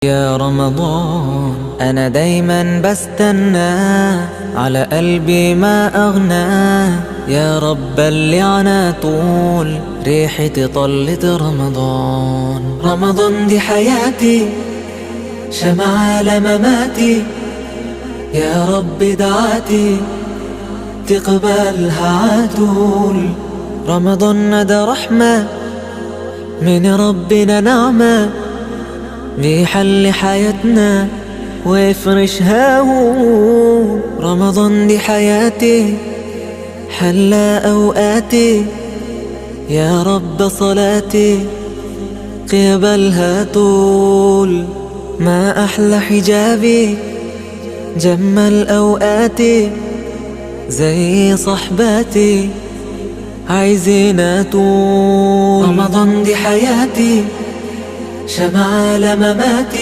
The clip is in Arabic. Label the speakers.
Speaker 1: يا رمضان أنا دايما بستنى، على قلبي ما أغنى. يا رب بلعنا طول ريحة طلة رمضان. رمضان دي حياتي، شمعة لمماتي. يا رب دعاتي تقبلها عطول. رمضان ده رحمة من ربنا، نعمة بيحل حياتنا ويفرش هون. رمضان دي حياتي، حلى أوقاتي. يا رب صلاتي قبلها طول. ما أحلى حجابي جمل أوقاتي، زي صحباتي عايزين طول. رمضان دي حياتي، شمعة لمماتي.